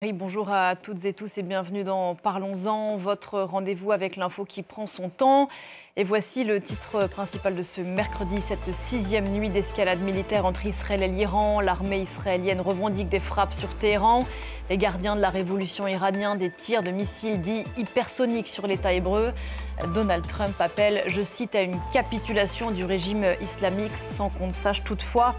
Oui, bonjour à toutes et tous et bienvenue dans Parlons-en, votre rendez-vous avec l'info qui prend son temps. Et voici le titre principal de ce mercredi, cette sixième nuit d'escalade militaire entre Israël et l'Iran. L'armée israélienne revendique des frappes sur Téhéran. Les gardiens de la révolution iranienne, des tirs de missiles dits hypersoniques sur l'État hébreu. Donald Trump appelle, je cite, à une capitulation du régime islamique sans qu'on ne sache toutefois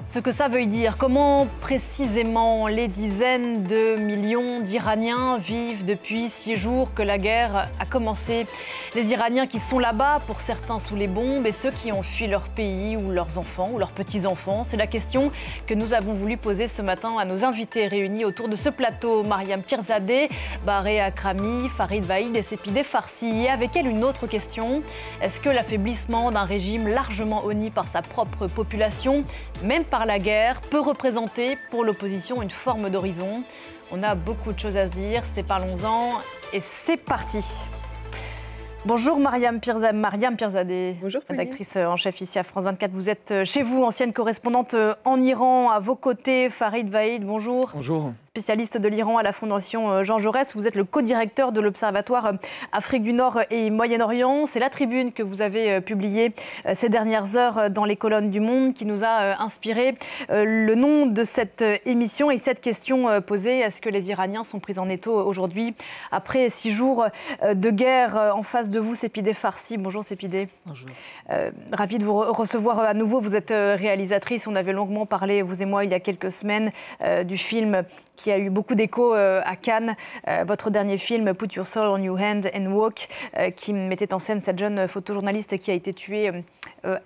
ce que ça veut dire. Comment précisément les dizaines de millions d'Iraniens vivent depuis 6 jours que la guerre a commencé? Les Iraniens qui sont là-bas, pour certains sous les bombes, et ceux qui ont fui leur pays ou leurs enfants ou leurs petits-enfants. C'est la question que nous avons voulu poser ce matin à nos invités réunis autour de ce plateau. Mariam Pirzadeh, Barré Akrami, Farid Vaïd et Sepideh Farsi. Et avec elle, une autre question. Est-ce que l'affaiblissement d'un régime largement honni par sa propre population, même par la guerre, peut représenter pour l'opposition une forme d'horizon? On a beaucoup de choses à se dire, c'est Parlons-en et c'est parti. Bonjour Mariam Pirzadeh, bonjour, rédactrice en chef ici à France 24. Vous êtes chez vous, ancienne correspondante en Iran. À vos côtés, Farid Vaïd, bonjour. Bonjour. Spécialiste de l'Iran à la Fondation Jean Jaurès. Vous êtes le co-directeur de l'Observatoire Afrique du Nord et Moyen-Orient. C'est la tribune que vous avez publiée ces dernières heures dans les colonnes du Monde qui nous a inspiré le nom de cette émission et cette question posée. Est-ce que les Iraniens sont pris en étau aujourd'hui après 6 jours de guerre? En face de vous, Sepideh Farsi. Bonjour Sepideh. Bonjour. Ravie de vous recevoir à nouveau. Vous êtes réalisatrice. On avait longuement parlé, vous et moi, il y a quelques semaines, du film qui a eu beaucoup d'écho à Cannes. Votre dernier film, Put Your Soul on Your Hand and Walk, qui mettait en scène cette jeune photojournaliste qui a été tuée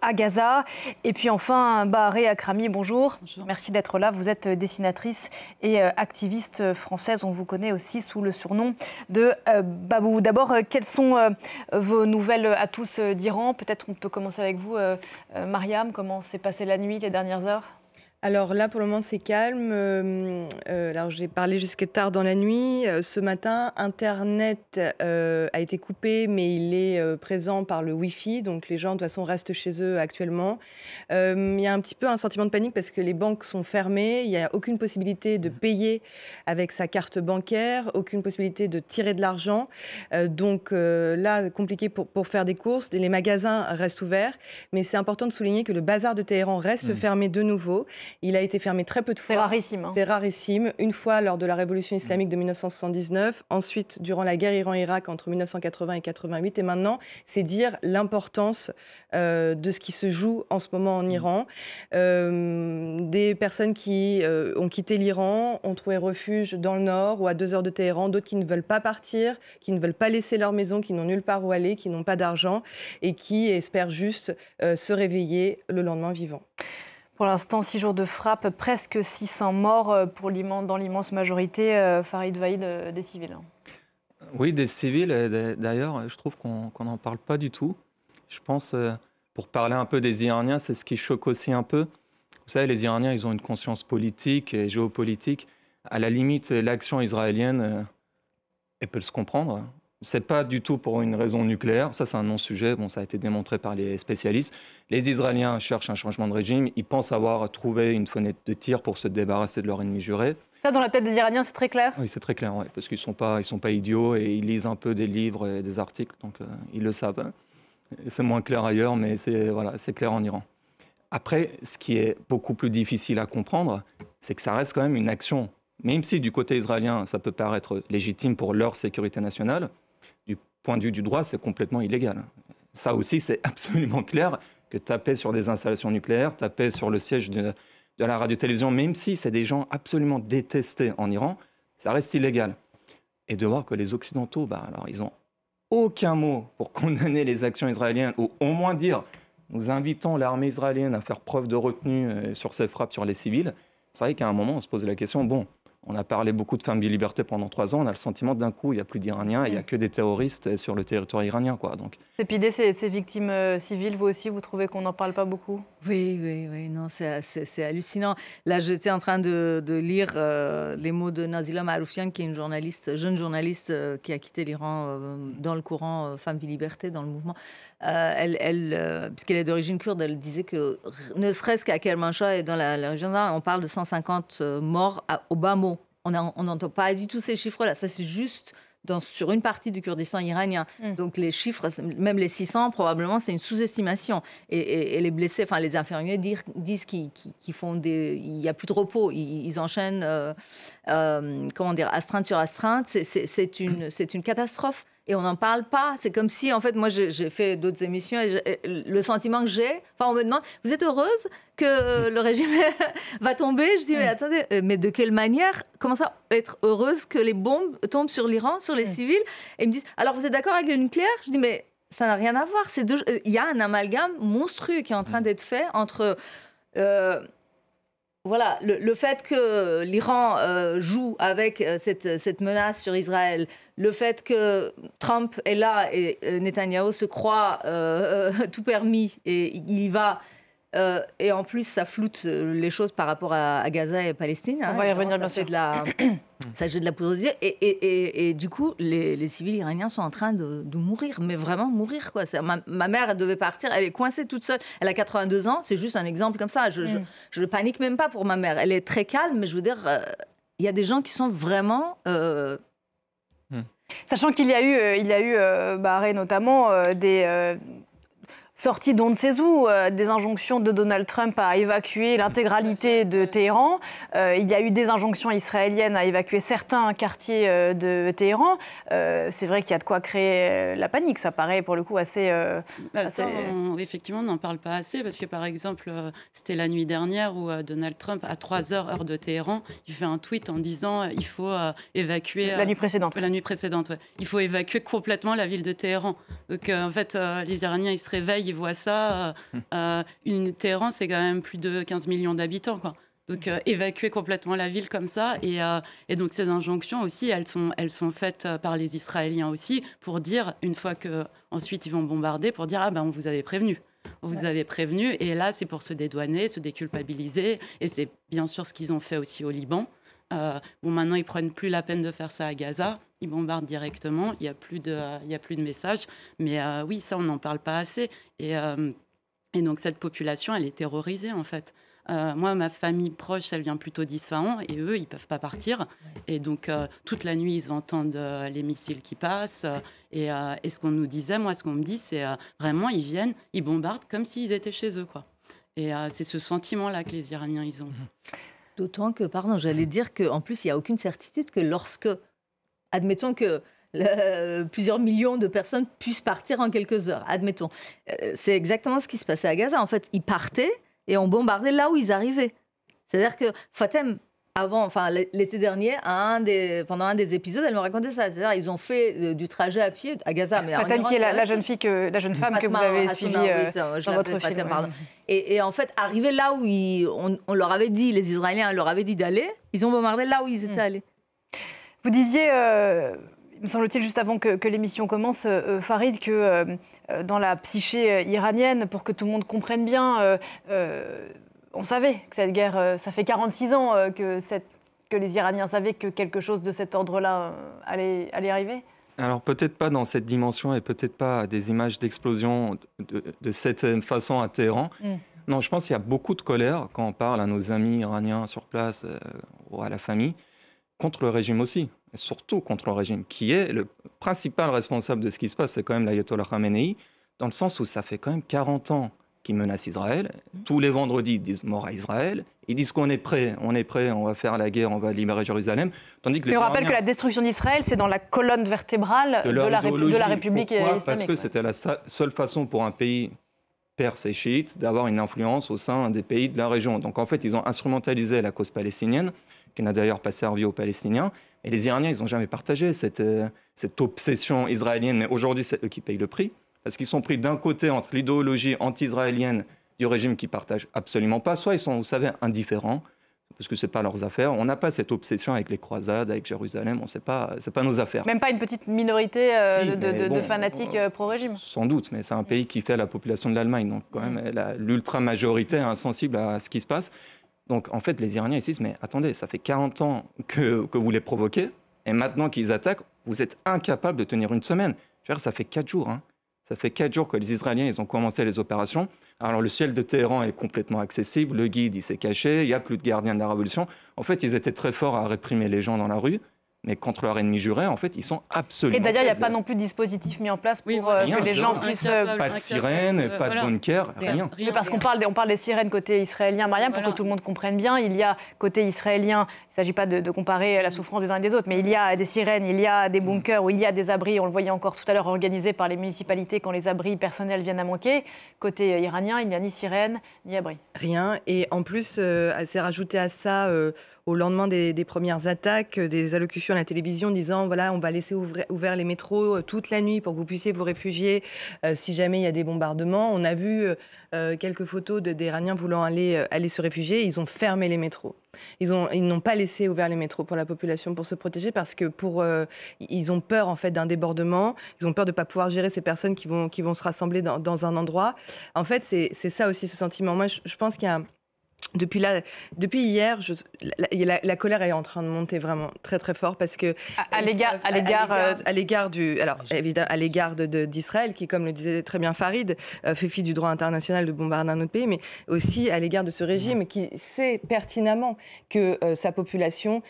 à Gaza. Et puis enfin, Barré Akrami, bonjour. Bonjour. Merci d'être là. Vous êtes dessinatrice et activiste française. On vous connaît aussi sous le surnom de Babou. D'abord, quelles sont vos nouvelles à tous d'Iran? Peut-être on peut commencer avec vous, Mariam. Comment s'est passée la nuit, les dernières heures? Alors là, pour le moment, c'est calme. Alors j'ai parlé jusque tard dans la nuit. Ce matin, Internet a été coupé, mais il est présent par le Wi-Fi. Donc les gens, de toute façon, restent chez eux actuellement. Il y a un petit peu un sentiment de panique parce que les banques sont fermées. Il n'y a aucune possibilité de payer avec sa carte bancaire, aucune possibilité de tirer de l'argent. Donc là, compliqué pour faire des courses. Les magasins restent ouverts. Mais c'est important de souligner que le bazar de Téhéran reste fermé de nouveau. Il a été fermé très peu de fois. C'est rarissime. Hein. C'est rarissime. Une fois lors de la révolution islamique de 1979, ensuite durant la guerre Iran-Irak entre 1980 et 88, et maintenant, c'est dire l'importance de ce qui se joue en ce moment en Iran. Des personnes qui ont quitté l'Iran, ont trouvé refuge dans le nord ou à 2 heures de Téhéran, d'autres qui ne veulent pas partir, qui ne veulent pas laisser leur maison, qui n'ont nulle part où aller, qui n'ont pas d'argent et qui espèrent juste se réveiller le lendemain vivant. Pour l'instant, 6 jours de frappe, presque 600 morts dans l'immense majorité, Farid Vaïd, des civils. Oui, des civils. D'ailleurs, je trouve qu'on n'en parle pas du tout. Je pense, pour parler un peu des Iraniens, c'est ce qui choque aussi un peu. Vous savez, les Iraniens, ils ont une conscience politique et géopolitique. À la limite, l'action israélienne, elle peut se comprendre. C'est pas du tout pour une raison nucléaire. Ça, c'est un non-sujet. Bon, ça a été démontré par les spécialistes. Les Israéliens cherchent un changement de régime. Ils pensent avoir trouvé une fenêtre de tir pour se débarrasser de leur ennemi juré. Ça, dans la tête des Iraniens, c'est très clair? Oui, c'est très clair, ouais, parce qu'ils sont pas idiots et ils lisent un peu des livres et des articles, donc ils le savent. C'est moins clair ailleurs, mais c'est clair en Iran. Après, ce qui est beaucoup plus difficile à comprendre, c'est que ça reste quand même une action. Même si du côté israélien, ça peut paraître légitime pour leur sécurité nationale, du point de vue du droit, c'est complètement illégal. Ça aussi, c'est absolument clair que taper sur des installations nucléaires, taper sur le siège de la radio-télévision, même si c'est des gens absolument détestés en Iran, ça reste illégal. Et de voir que les Occidentaux, alors, ils n'ont aucun mot pour condamner les actions israéliennes, ou au moins dire, nous invitons l'armée israélienne à faire preuve de retenue sur ces frappes sur les civils. C'est vrai qu'à un moment, on se pose la question, bon, on a parlé beaucoup de femmes liberté pendant 3 ans. On a le sentiment d'un coup, il n'y a plus d'Iraniens, il n'y a que des terroristes sur le territoire iranien, quoi. Donc. Sepideh, ces victimes civiles, vous aussi, vous trouvez qu'on n'en parle pas beaucoup? Oui, non, c'est hallucinant. Là, j'étais en train de lire les mots de Nazila Maroufian, qui est une jeune journaliste qui a quitté l'Iran dans le courant Femmes Vie Liberté, dans le mouvement. Puisqu'elle est d'origine kurde, elle disait que ne serait-ce qu'à Kermanshah et dans la région nord, on parle de 150 morts au bas mot on n'entend pas du tout ces chiffres-là. Ça, c'est juste sur une partie du Kurdistan iranien. Donc les chiffres, même les 600, probablement, c'est une sous-estimation. Et les blessés, enfin les infirmiers disent qu'il n'y a plus de repos. Ils enchaînent, astreinte sur astreinte. C'est une catastrophe. Et on n'en parle pas. C'est comme si, en fait, moi, j'ai fait d'autres émissions et le sentiment que j'ai, on me demande, vous êtes heureuse que le régime va tomber? Je dis, mais attendez, mais de quelle manière? Comment ça, être heureuse que les bombes tombent sur l'Iran, sur les civils? Et ils me disent, alors vous êtes d'accord avec le nucléaire? Je dis, mais ça n'a rien à voir. Il y a un amalgame monstrueux qui est en train d'être fait entre... Voilà, le fait que l'Iran joue avec cette menace sur Israël, le fait que Trump est là et Netanyahou se croit tout permis et il y va, et en plus ça floute les choses par rapport à Gaza et Palestine. On va y revenir bien sûr. Ça jette de la poudre aux yeux et du coup les civils iraniens sont en train de mourir, mais vraiment mourir quoi. Ma mère elle devait partir, elle est coincée toute seule, elle a 82 ans, c'est juste un exemple comme ça. Je panique même pas pour ma mère, elle est très calme, mais je veux dire il y a des gens qui sont vraiment sachant qu'il y a eu Bahreïn notamment des sortie d'on ne sait où, des injonctions de Donald Trump à évacuer l'intégralité de Téhéran. Il y a eu des injonctions israéliennes à évacuer certains quartiers de Téhéran. C'est vrai qu'il y a de quoi créer la panique. Ça paraît pour le coup assez... Effectivement, on n'en parle pas assez parce que par exemple, c'était la nuit dernière où Donald Trump, à 3h heure de Téhéran, il fait un tweet en disant il faut évacuer... La nuit précédente. La nuit précédente, ouais. Il faut évacuer complètement la ville de Téhéran. Donc en fait, les Iraniens, ils se réveillent, ils voient ça. Téhéran, c'est quand même plus de 15 millions d'habitants, quoi. Donc évacuer complètement la ville comme ça. Et donc ces injonctions aussi, elles sont faites par les Israéliens aussi pour dire, une fois qu'ensuite ils vont bombarder, pour dire « Ah ben on vous avait prévenu ». On vous avait prévenu. Et là, c'est pour se dédouaner, se déculpabiliser. Et c'est bien sûr ce qu'ils ont fait aussi au Liban. Maintenant, ils ne prennent plus la peine de faire ça à Gaza. Ils bombardent directement. Il n'y a plus de messages. Mais oui, ça, on n'en parle pas assez. Et donc, cette population, elle est terrorisée, en fait. Moi, ma famille proche, elle vient plutôt d'Isfahan. Et eux, ils ne peuvent pas partir. Et donc, toute la nuit, ils entendent les missiles qui passent. Et ce qu'on nous disait, moi, ce qu'on me dit, c'est vraiment, ils viennent, ils bombardent comme s'ils étaient chez eux, quoi. Et c'est ce sentiment-là que les Iraniens, ils ont. D'autant que, j'allais dire qu'en plus, il n'y a aucune certitude que lorsque, admettons que plusieurs millions de personnes puissent partir en quelques heures, admettons. C'est exactement ce qui se passait à Gaza. En fait, ils partaient et on bombardait là où ils arrivaient. C'est-à-dire que Fatem, l'été dernier, pendant un des épisodes, elle me racontait ça. C'est-à-dire ils ont fait du trajet à pied à Gaza. Mais Fatem, qui est la jeune femme que vous avez suivie dans votre film. Pardon. Et en fait, arriver là où on leur avait dit, les Israéliens leur avaient dit d'aller, ils ont bombardé là où ils étaient allés. Vous disiez, me semble-t-il, juste avant que l'émission commence, Farid, que dans la psyché iranienne, pour que tout le monde comprenne bien, on savait que cette guerre, ça fait 46 ans que les Iraniens savaient que quelque chose de cet ordre-là allait arriver. Alors peut-être pas dans cette dimension et peut-être pas des images d'explosion de cette façon à Téhéran. Non, je pense qu'il y a beaucoup de colère quand on parle à nos amis iraniens sur place ou à la famille, contre le régime aussi, et surtout contre le régime, qui est le principal responsable de ce qui se passe, c'est quand même l'ayatollah Khamenei, dans le sens où ça fait quand même 40 ans qu'ils menacent Israël. Tous les vendredis, ils disent mort à Israël. Ils disent qu'on est prêt, on va faire la guerre, on va libérer Jérusalem. Tandis que on rappelle que la destruction d'Israël, c'est dans la colonne vertébrale de la République islamique. Parce que c'était la seule façon pour un pays perse et chiite d'avoir une influence au sein des pays de la région. Donc en fait, ils ont instrumentalisé la cause palestinienne, qui n'a d'ailleurs pas servi aux Palestiniens. Et les Iraniens, ils n'ont jamais partagé cette obsession israélienne. Mais aujourd'hui, c'est eux qui payent le prix. Parce qu'ils sont pris d'un côté entre l'idéologie anti-israélienne du régime qu'ils ne partagent absolument pas. Soit ils sont, vous savez, indifférents, parce que ce n'est pas leurs affaires. On n'a pas cette obsession avec les croisades, avec Jérusalem. Ce n'est pas nos affaires. Même pas une petite minorité de fanatiques pro-régime. Sans doute, mais c'est un pays qui fait la population de l'Allemagne. Donc quand même, l'ultra-majorité est insensible à ce qui se passe. Donc en fait, les Iraniens ils disent, mais attendez, ça fait 40 ans que vous les provoquez, et maintenant qu'ils attaquent, vous êtes incapables de tenir une semaine. Je veux dire, ça fait 4 jours. Hein. Ça fait 4 jours que les Israéliens ils ont commencé les opérations. Alors le ciel de Téhéran est complètement accessible, le guide il s'est caché, il n'y a plus de gardiens de la révolution. En fait, ils étaient très forts à réprimer les gens dans la rue. Mais contre leur ennemi juré, en fait, ils sont absolument... Et d'ailleurs, il n'y a pas non plus de dispositif mis en place pour que les gens puissent... Pas de sirène, pas de bunker, rien. Oui, parce qu'on parle des sirènes côté israélien, Mariam, pour que tout le monde comprenne bien. Il y a côté israélien, il ne s'agit pas de comparer la souffrance des uns et des autres, mais il y a des sirènes, il y a des bunkers, où il y a des abris, on le voyait encore tout à l'heure, organisés par les municipalités quand les abris personnels viennent à manquer. Côté iranien, il n'y a ni sirène, ni abri. Rien. Et en plus, c'est rajouté à ça... au lendemain des premières attaques, des allocutions à la télévision disant voilà, on va laisser ouverts les métros toute la nuit pour que vous puissiez vous réfugier si jamais il y a des bombardements. On a vu quelques photos d'Iraniens voulant aller se réfugier. Ils ont fermé les métros. Ils n'ont pas laissé ouverts les métros pour la population pour se protéger parce que ils ont peur en fait d'un débordement. Ils ont peur de ne pas pouvoir gérer ces personnes qui vont se rassembler dans un endroit. En fait, c'est ça aussi ce sentiment. Moi, je pense qu'il y a depuis hier, la colère est en train de monter vraiment très très fort parce que à l'égard d'Israël qui, comme le disait très bien Farid, fait fi du droit international de bombarder un autre pays, mais aussi à l'égard de ce régime qui sait pertinemment que sa population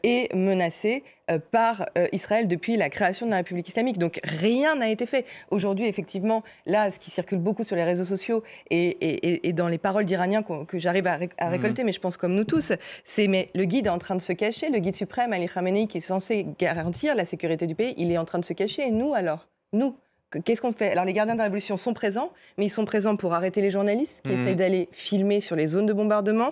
est menacée par Israël depuis la création de la République islamique. Donc rien n'a été fait. Aujourd'hui, effectivement, là, ce qui circule beaucoup sur les réseaux sociaux et dans les paroles d'Iraniens que j'arrive à récolter, mais je pense comme nous tous, c'est mais le guide est en train de se cacher, le guide suprême, Ali Khamenei, qui est censé garantir la sécurité du pays, il est en train de se cacher. Et nous, alors ? Nous ? Qu'est-ce qu'on fait ? Alors les gardiens de la Révolution sont présents, mais ils sont présents pour arrêter les journalistes qui essayent d'aller filmer sur les zones de bombardement,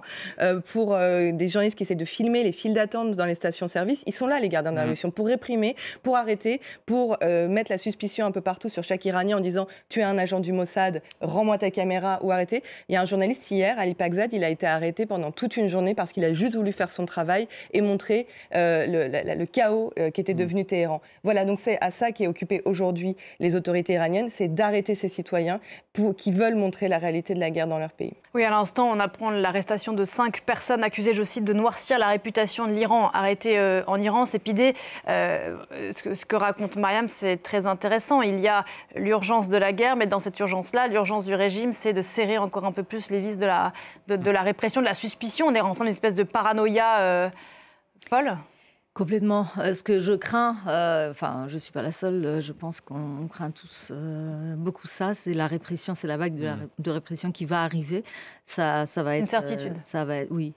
pour des journalistes qui essayent de filmer les files d'attente dans les stations-service. Ils sont là, les gardiens de la Révolution, pour réprimer, pour arrêter, pour mettre la suspicion un peu partout sur chaque Iranien en disant « tu es un agent du Mossad, rends-moi ta caméra » ou « arrêtez ». Il y a un journaliste hier, Ali Pakzad, il a été arrêté pendant toute une journée parce qu'il a juste voulu faire son travail et montrer le chaos qui était devenu Téhéran. Voilà, donc c'est à ça qu'est occupé aujourd'hui les autorités iraniennes, c'est d'arrêter ces citoyens qui veulent montrer la réalité de la guerre dans leur pays. Oui, à l'instant, on apprend l'arrestation de 5 personnes accusées, je cite, de noircir la réputation de l'Iran, arrêtées en Iran. C'est Pidé. Ce que raconte Mariam, c'est très intéressant. Il y a l'urgence de la guerre, mais dans cette urgence-là, l'urgence du régime, c'est de serrer encore un peu plus les vis de la répression, de la suspicion. On est rentré dans une espèce de paranoïa folle. Complètement. Ce que je crains, je ne suis pas la seule, je pense qu'on craint tous beaucoup ça, c'est la répression, c'est la vague de répression qui va arriver. Ça va être... Une certitude. Oui.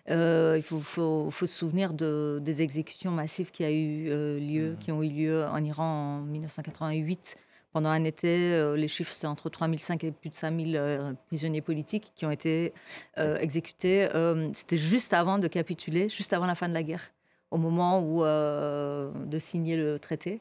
Il faut se souvenir des exécutions massives qui ont eu lieu en Iran en 1988. Pendant un été, les chiffres, c'est entre 3005 et plus de 5000 prisonniers politiques qui ont été exécutés. C'était juste avant de capituler, juste avant la fin de la guerre, au moment de signer le traité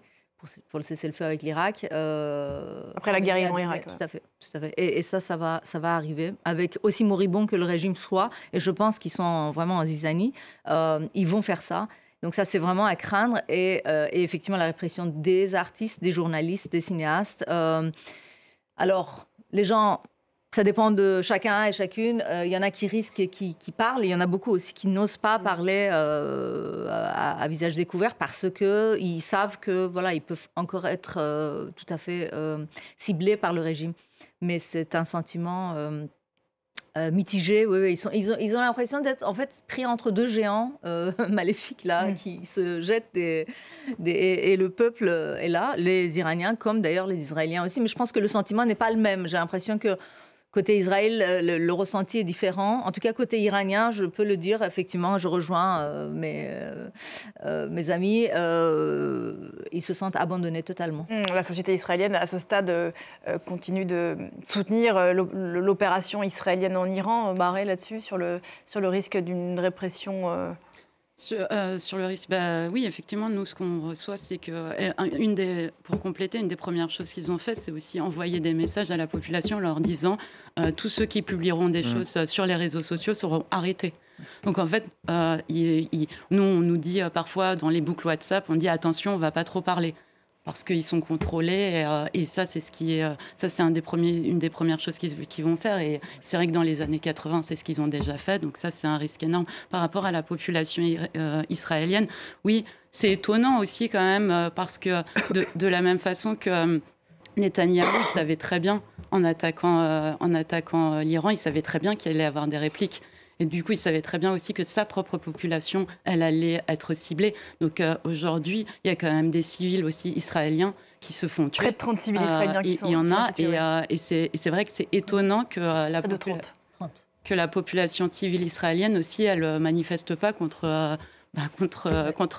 pour le cessez-le-feu avec l'Irak. Après la guerre Iran-Irak. Tout à fait. Et ça va arriver, avec aussi moribond que le régime soit. Et je pense qu'ils sont vraiment en zizanie. Ils vont faire ça. Donc ça, c'est vraiment à craindre. Et effectivement, la répression des artistes, des journalistes, des cinéastes. Alors, les gens... Ça dépend de chacun et chacune. Il y en a qui risquent et qui parlent. Il y en a beaucoup aussi qui n'osent pas parler à visage découvert parce qu'ils savent que ils peuvent encore être tout à fait ciblés par le régime. Mais c'est un sentiment mitigé. Oui, ils ont l'impression d'être en fait pris entre deux géants maléfiques là, qui se jettent et le peuple est là, les Iraniens comme d'ailleurs les Israéliens aussi. Mais je pense que le sentiment n'est pas le même. J'ai l'impression que côté Israël, le ressenti est différent. En tout cas, côté iranien, je peux le dire, effectivement, je rejoins mes amis. Ils se sentent abandonnés totalement. La société israélienne, à ce stade, continue de soutenir l'opération israélienne en Iran. Barré là-dessus, sur le risque d'une répression Sur le risque, oui, effectivement, nous, ce qu'on reçoit, c'est que, pour compléter, une des premières choses qu'ils ont fait, c'est aussi envoyer des messages à la population leur disant tous ceux qui publieront des choses sur les réseaux sociaux seront arrêtés. Donc, en fait, nous, on nous dit parfois dans les boucles WhatsApp, on dit attention, on ne va pas trop parler. Parce qu'ils sont contrôlés et ça, c'est une des premières choses qu'ils vont faire. Et c'est vrai que dans les années 80, c'est ce qu'ils ont déjà fait. Donc ça, c'est un risque énorme par rapport à la population israélienne. Oui, c'est étonnant aussi quand même parce que de la même façon que Netanyahou, il savait très bien, en attaquant l'Iran, il savait très bien qu'il allait avoir des répliques. Et du coup, il savait très bien aussi que sa propre population, elle allait être ciblée. Donc aujourd'hui, il y a quand même des civils aussi israéliens qui se font tuer. Près de 30 civils israéliens qui sont tués. Il y en a, tués, et c'est vrai que c'est étonnant que la population civile israélienne aussi, elle manifeste pas contre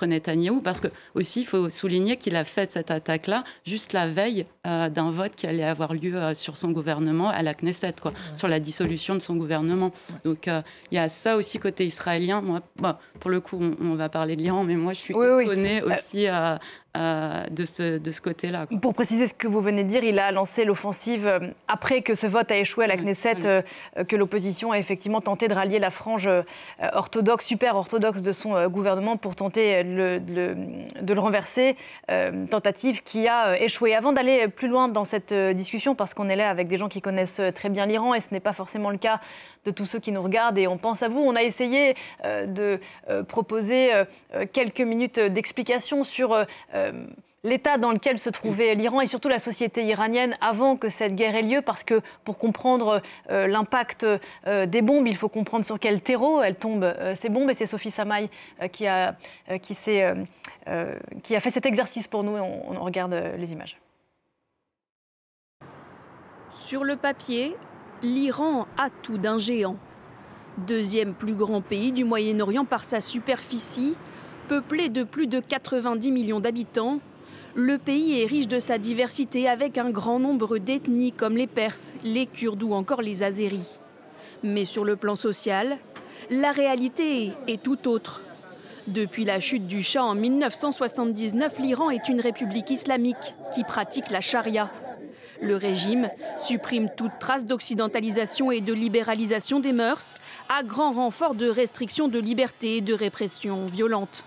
Netanyahou, parce que aussi il faut souligner qu'il a fait cette attaque-là juste la veille d'un vote qui allait avoir lieu sur son gouvernement à la Knesset, sur la dissolution de son gouvernement. Donc il y a ça aussi côté israélien. Moi, pour le coup, on va parler de l'Iran, mais moi je suis étonnée aussi de ce côté-là. Pour préciser ce que vous venez de dire, il a lancé l'offensive après que ce vote a échoué à la Knesset, que l'opposition a effectivement tenté de rallier la frange orthodoxe, super orthodoxe de son gouvernement pour tenter de le renverser, tentative qui a échoué. Avant d'aller plus loin dans cette discussion, parce qu'on est là avec des gens qui connaissent très bien l'Iran et ce n'est pas forcément le cas de tous ceux qui nous regardent et on pense à vous, on a essayé de proposer quelques minutes d'explication sur l'état dans lequel se trouvait l'Iran et surtout la société iranienne avant que cette guerre ait lieu, parce que pour comprendre l'impact des bombes, il faut comprendre sur quel terreau elles tombent, ces bombes. Et c'est Sophie Samaï qui a fait cet exercice pour nous. On regarde les images. Sur le papier, l'Iran a tout d'un géant. Deuxième plus grand pays du Moyen-Orient par sa superficie, peuplé de plus de 90 millions d'habitants, le pays est riche de sa diversité avec un grand nombre d'ethnies comme les Perses, les Kurdes ou encore les Azéris. Mais sur le plan social, la réalité est tout autre. Depuis la chute du Shah en 1979, l'Iran est une république islamique qui pratique la charia. Le régime supprime toute trace d'occidentalisation et de libéralisation des mœurs, à grand renfort de restrictions de liberté et de répression violente.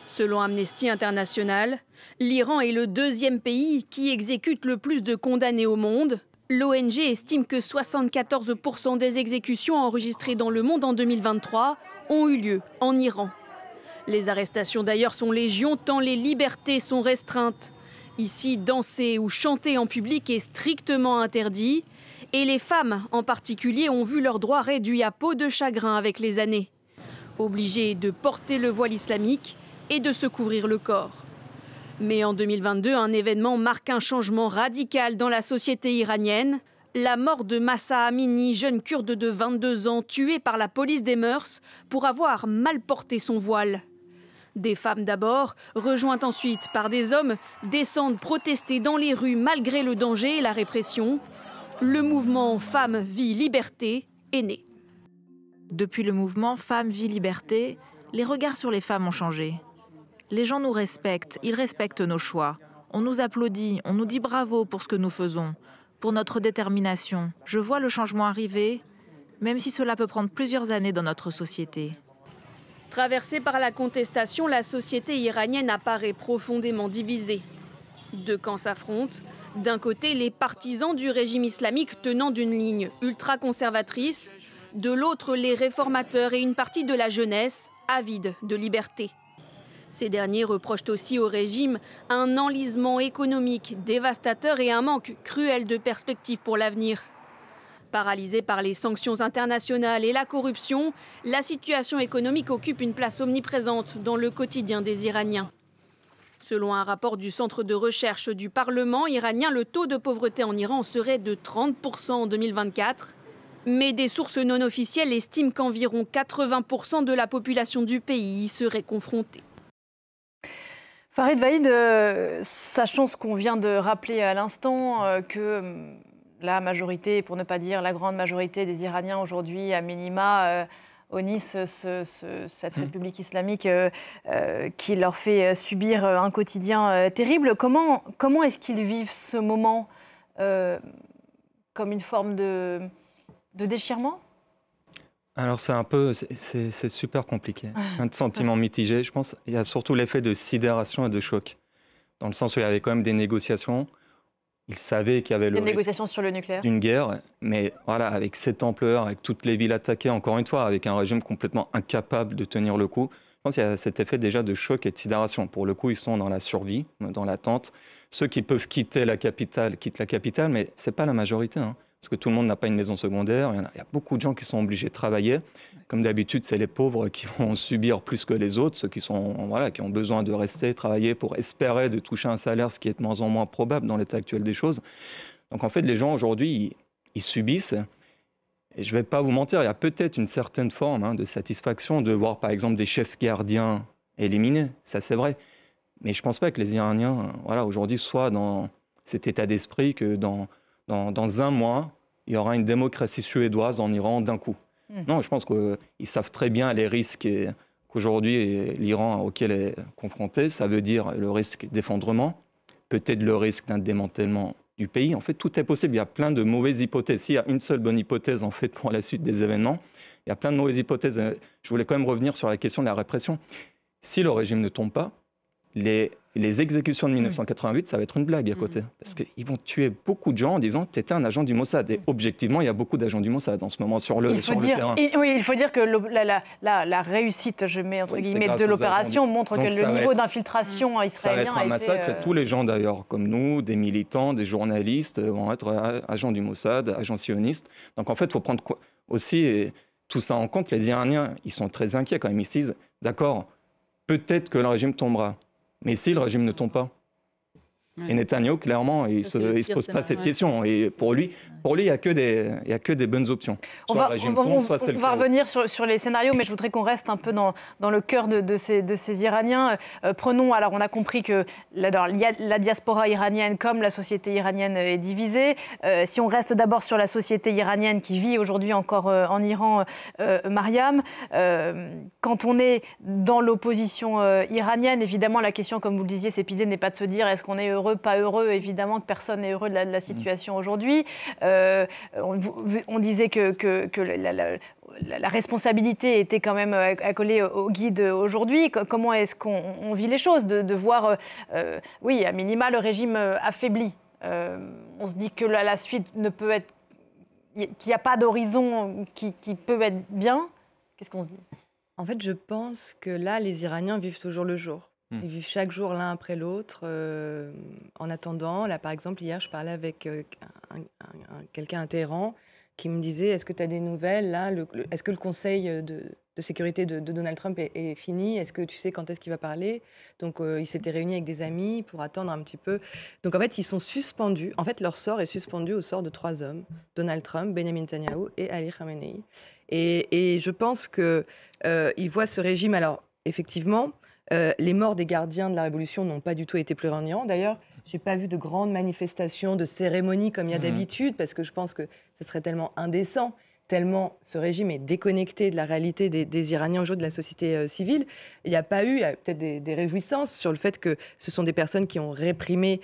Selon Amnesty International, l'Iran est le deuxième pays qui exécute le plus de condamnés au monde. L'ONG estime que 74% des exécutions enregistrées dans le monde en 2023 ont eu lieu en Iran. Les arrestations d'ailleurs sont légion tant les libertés sont restreintes. Ici, danser ou chanter en public est strictement interdit et les femmes en particulier ont vu leurs droits réduits à peau de chagrin avec les années. Obligées de porter le voile islamique et de se couvrir le corps. Mais en 2022, un événement marque un changement radical dans la société iranienne. La mort de Mahsa Amini, jeune kurde de 22 ans, tué par la police des mœurs pour avoir mal porté son voile. Des femmes d'abord, rejointes ensuite par des hommes, descendent protester dans les rues malgré le danger et la répression. Le mouvement Femmes, Vie, Liberté est né. Depuis le mouvement Femmes, Vie, Liberté, les regards sur les femmes ont changé. Les gens nous respectent, ils respectent nos choix. On nous applaudit, on nous dit bravo pour ce que nous faisons, pour notre détermination. Je vois le changement arriver, même si cela peut prendre plusieurs années dans notre société. Traversée par la contestation, la société iranienne apparaît profondément divisée. Deux camps s'affrontent. D'un côté, les partisans du régime islamique tenant d'une ligne ultra-conservatrice. De l'autre, les réformateurs et une partie de la jeunesse avide de liberté. Ces derniers reprochent aussi au régime un enlisement économique dévastateur et un manque cruel de perspectives pour l'avenir. Paralysée par les sanctions internationales et la corruption, la situation économique occupe une place omniprésente dans le quotidien des Iraniens. Selon un rapport du Centre de recherche du Parlement iranien, le taux de pauvreté en Iran serait de 30% en 2024. Mais des sources non officielles estiment qu'environ 80% de la population du pays y serait confrontée. Farid Vaïd, sachant ce qu'on vient de rappeler à l'instant, que la majorité, pour ne pas dire la grande majorité des Iraniens aujourd'hui, à minima, honnissent cette république islamique qui leur fait subir un quotidien terrible. Comment est-ce qu'ils vivent ce moment comme une forme de déchirement ? Alors c'est super compliqué, un sentiment mitigé. Je pense qu'il y a surtout l'effet de sidération et de choc, dans le sens où il y avait quand même des négociations. Ils savaient qu'il y avait le négociations sur le nucléaire d'une guerre, mais voilà, avec cette ampleur, avec toutes les villes attaquées, encore une fois, avec un régime complètement incapable de tenir le coup. Je pense qu'il y a cet effet déjà de choc et de sidération. Pour le coup, ils sont dans la survie, dans l'attente. ceux qui peuvent quitter la capitale quittent la capitale, mais ce n'est pas la majorité. Hein, parce que tout le monde n'a pas une maison secondaire. Il y a beaucoup de gens qui sont obligés de travailler. Comme d'habitude, c'est les pauvres qui vont subir plus que les autres, ceux qui ont besoin de rester, travailler pour espérer de toucher un salaire, ce qui est de moins en moins probable dans l'état actuel des choses. Donc en fait, les gens aujourd'hui, ils subissent. Et je ne vais pas vous mentir, il y a peut-être une certaine forme de satisfaction de voir par exemple des chefs gardiens éliminés, ça c'est vrai. Mais je ne pense pas que les Iraniens aujourd'hui soient dans cet état d'esprit que dans un mois, il y aura une démocratie suédoise en Iran d'un coup. Non, je pense qu'ils savent très bien les risques qu'aujourd'hui l'Iran auquel est confronté. Ça veut dire le risque d'effondrement, peut-être le risque d'un démantèlement du pays. En fait, tout est possible. Il y a plein de mauvaises hypothèses. S'il y a une seule bonne hypothèse en fait, pour la suite des événements, il y a plein de mauvaises hypothèses. Je voulais quand même revenir sur la question de la répression. Si le régime ne tombe pas, les exécutions de 1988, ça va être une blague à côté. Parce qu'ils vont tuer beaucoup de gens en disant « tu étais un agent du Mossad ». Et objectivement, il y a beaucoup d'agents du Mossad en ce moment sur le terrain. Oui, il faut dire que la réussite, je mets entre guillemets, de l'opération montre que le niveau d'infiltration israélien ça va être un massacre. Et tous les gens d'ailleurs comme nous, des militants, des journalistes, vont être agents du Mossad, agents sionistes. Donc en fait, il faut prendre aussi tout ça en compte. Les Iraniens, ils sont très inquiets quand même. Ils se disent « d'accord, peut-être que le régime tombera ». Mais si le régime ne tombe pas, et Netanyahou, clairement, il ne se pose pas cette question. Et pour lui, il n'y a que des bonnes options. Soit le régime tombe, soit c'est le chaos. On va revenir sur les scénarios, mais je voudrais qu'on reste un peu dans le cœur de ces Iraniens. Prenons, alors on a compris que la diaspora iranienne comme la société iranienne est divisée. Si on reste d'abord sur la société iranienne qui vit aujourd'hui encore en Iran, Mariam, quand on est dans l'opposition iranienne, évidemment la question, comme vous le disiez, Sépideh, n'est pas de se dire est-ce qu'on est heureux, pas heureux, évidemment que personne n'est heureux de la situation aujourd'hui. On disait que la responsabilité était quand même accolée au guide aujourd'hui. Comment est-ce qu'on vit les choses de voir, oui, à minima, le régime affaibli. On se dit que la suite ne peut être... qu'il n'y a pas d'horizon qui peut être bien. Qu'est-ce qu'on se dit ? En fait, je pense que là, les Iraniens vivent au jour le jour. Ils vivent chaque jour l'un après l'autre. En attendant, là par exemple, hier, je parlais avec quelqu'un à Téhéran qui me disait « Est-ce que tu as des nouvelles là est-ce que le conseil de sécurité de Donald Trump est fini? Est-ce que tu sais quand est-ce qu'il va parler ?» Donc, ils s'étaient réunis avec des amis pour attendre un petit peu. Donc, en fait, ils sont suspendus. En fait, leur sort est suspendu au sort de 3 hommes. Donald Trump, Benjamin Netanyahu et Ali Khamenei. Et je pense qu'ils voient ce régime... Alors, effectivement... les morts des gardiens de la Révolution n'ont pas du tout été pleurés en Iran. D'ailleurs, je n'ai pas vu de grandes manifestations, de cérémonies comme il y a d'habitude, parce que je pense que ce serait tellement indécent, tellement ce régime est déconnecté de la réalité des Iraniens aujourd'hui, de la société civile. Il n'y a pas eu, il y a peut-être des réjouissances sur le fait que ce sont des personnes qui ont réprimé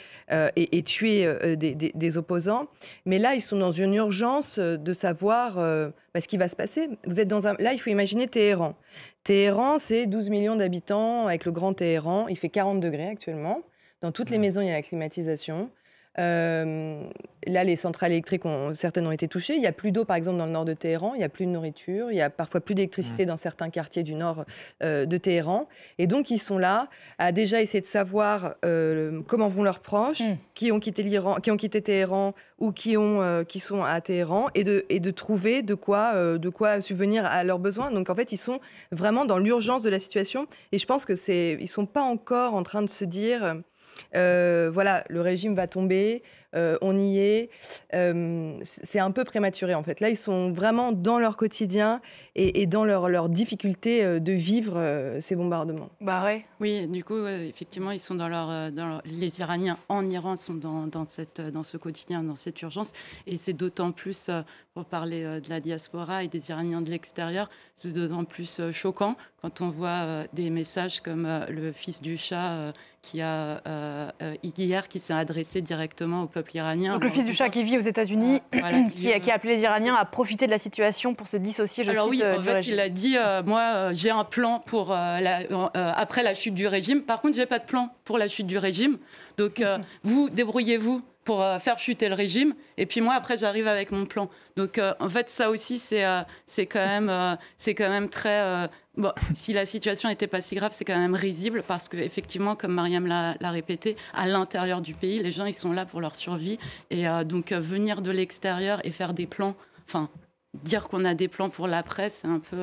et tué des opposants. Mais là, ils sont dans une urgence de savoir ce qui va se passer. Vous êtes là, il faut imaginer Téhéran. Téhéran, c'est 12 millions d'habitants avec le Grand Téhéran. Il fait 40 degrés actuellement. Dans toutes les maisons, il y a la climatisation. Là, les centrales électriques, certaines ont été touchées. Il n'y a plus d'eau, par exemple, dans le nord de Téhéran. Il n'y a plus de nourriture. Il y a parfois plus d'électricité dans certains quartiers du nord de Téhéran. Et donc, ils sont là à déjà essayer de savoir comment vont leurs proches, qui ont quitté l'Iran, qui ont quitté Téhéran ou qui sont à Téhéran, et de trouver de quoi subvenir à leurs besoins. Donc, en fait, ils sont vraiment dans l'urgence de la situation. Et je pense que ils sont pas encore en train de se dire... voilà, le régime va tomber, on y est. C'est un peu prématuré en fait. Là, ils sont vraiment dans leur quotidien et dans leur difficulté de vivre ces bombardements. Barré. Oui, du coup, effectivement, ils sont les Iraniens en Iran sont dans ce quotidien, dans cette urgence. Et c'est d'autant plus, pour parler de la diaspora et des Iraniens de l'extérieur, c'est d'autant plus choquant quand on voit des messages comme le fils du Shah qui a hier qui s'est adressé directement au peuple iranien. Donc le fils du Shah qui vit aux États-Unis, qui a appelé les Iraniens à profiter de la situation pour se dissocier, je cite, oui, en fait, régime. Il a dit moi, j'ai un plan pour après la chute du régime. Par contre, j'ai pas de plan pour la chute du régime. Donc, vous débrouillez-vous pour faire chuter le régime. Et puis moi, après, j'arrive avec mon plan. Donc, en fait, ça aussi, c'est quand même très... bon, si la situation n'était pas si grave, c'est quand même risible parce qu'effectivement, comme Mariam l'a répété, à l'intérieur du pays, les gens, ils sont là pour leur survie. Et donc, venir de l'extérieur et faire des plans... Enfin, dire qu'on a des plans pour l'après, c'est un peu...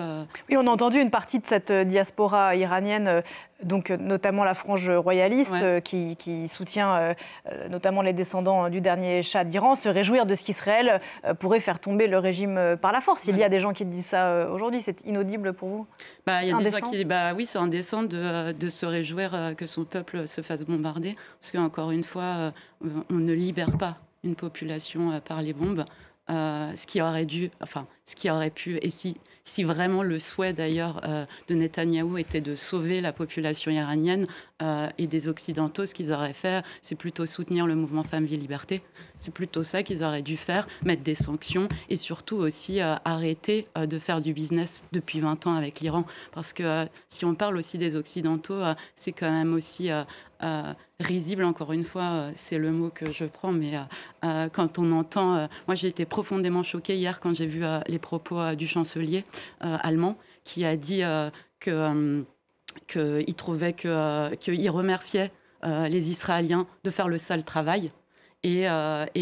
Oui, on a entendu une partie de cette diaspora iranienne, donc notamment la frange royaliste, qui soutient notamment les descendants du dernier Shah d'Iran, se réjouir de ce qu'Israël pourrait faire tomber le régime par la force. Il y a des gens qui disent ça aujourd'hui. C'est inaudible pour vous? Il y a des gens qui disent oui, c'est indécent de se réjouir que son peuple se fasse bombarder, parce qu'encore une fois, on ne libère pas une population par les bombes. Ce qui aurait pu, et si vraiment le souhait d'ailleurs de Netanyahou était de sauver la population iranienne et des Occidentaux, ce qu'ils auraient fait, c'est plutôt soutenir le mouvement Femmes, Vie, Liberté. C'est plutôt ça qu'ils auraient dû faire, mettre des sanctions et surtout aussi arrêter de faire du business depuis 20 ans avec l'Iran. Parce que si on parle aussi des Occidentaux, c'est quand même aussi... risible, encore une fois, c'est le mot que je prends, mais quand on entend... moi, j'ai été profondément choquée hier quand j'ai vu les propos du chancelier allemand qui a dit qu'il trouvait qu'il remerciait les Israéliens de faire le sale travail et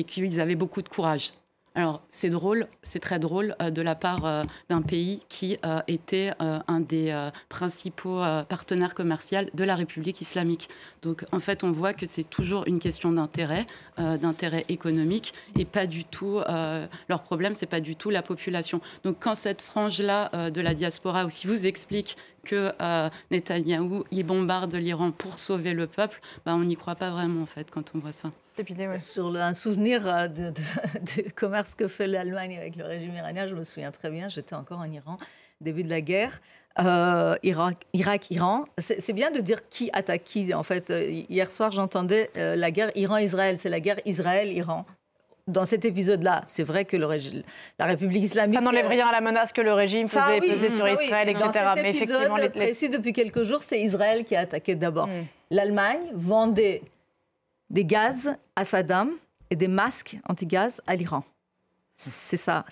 qu'ils avaient beaucoup de courage. Alors, c'est drôle, c'est très drôle de la part d'un pays qui était un des principaux partenaires commerciaux de la République islamique. Donc, en fait, on voit que c'est toujours une question d'intérêt économique et pas du tout... leur problème, c'est pas du tout la population. Donc, quand cette frange-là de la diaspora aussi vous explique que Netanyahou, il bombarde l'Iran pour sauver le peuple, on n'y croit pas vraiment, en fait, quand on voit ça. Sur un souvenir de commerce que fait l'Allemagne avec le régime iranien, je me souviens très bien, j'étais encore en Iran, début de la guerre, Irak-Iran. C'est bien de dire qui attaque qui, en fait. Hier soir, j'entendais la guerre Iran-Israël, c'est la guerre Israël-Iran. Dans cet épisode-là, c'est vrai que la République islamique... Ça n'enlève rien à la menace que le régime faisait peser sur Israël, etc. Dans cet épisode précis, depuis quelques jours, c'est Israël qui a attaqué d'abord. L'Allemagne vendait des gaz à Saddam et des masques anti-gaz à l'Iran. C'est ça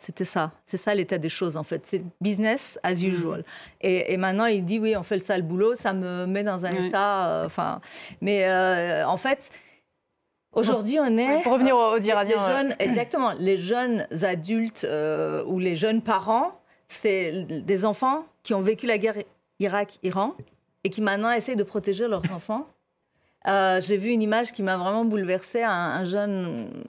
l'état des choses, en fait. C'est business as usual. Et maintenant, il dit, oui, on fait le sale boulot, ça me met dans un état... mais en fait... Aujourd'hui, on est... Pour revenir aux Iraniens... Exactement. Les jeunes adultes ou les jeunes parents, c'est des enfants qui ont vécu la guerre Irak-Iran et qui maintenant essayent de protéger leurs enfants. J'ai vu une image qui m'a vraiment bouleversée, un jeune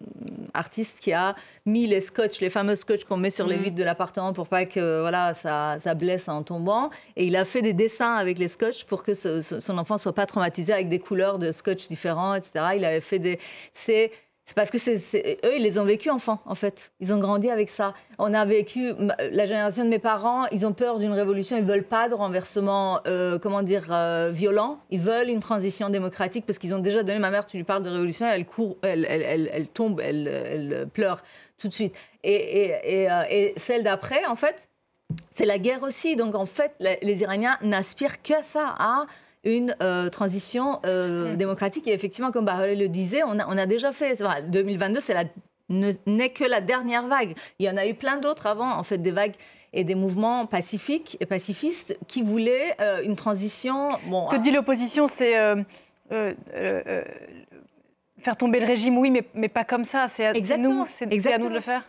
artiste qui a mis les fameux scotch qu'on met sur les vitres de l'appartement pour pas que ça blesse en tombant. Et il a fait des dessins avec les scotch pour que son enfant soit pas traumatisé avec des couleurs de scotch différents, etc. Il avait fait c'est parce que eux, ils les ont vécus enfants, en fait. Ils ont grandi avec ça. On a vécu... La génération de mes parents, ils ont peur d'une révolution. Ils ne veulent pas de renversement, violent. Ils veulent une transition démocratique parce qu'ils ont déjà donné... Ma mère, tu lui parles de révolution, elle court, elle tombe, elle pleure tout de suite. Et celle d'après, en fait, c'est la guerre aussi. Donc, en fait, les Iraniens n'aspirent qu'à ça, à une transition démocratique. Et effectivement, comme Bahole le disait, on a déjà fait... 2022, n'est que la dernière vague. Il y en a eu plein d'autres avant, en fait, des vagues et des mouvements pacifiques et pacifistes qui voulaient une transition... Ce que dit l'opposition, c'est... faire tomber le régime, oui, mais pas comme ça. C'est à nous de le faire.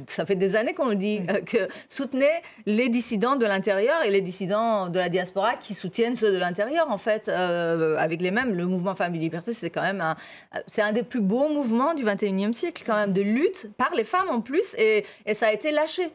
Ça fait des années qu'on le dit, que soutenez les dissidents de l'intérieur et les dissidents de la diaspora qui soutiennent ceux de l'intérieur, en fait, avec les mêmes. Le mouvement Femmes et Liberté, c'est quand même un des plus beaux mouvements du 21e siècle, quand même, de lutte par les femmes en plus, et ça a été lâché.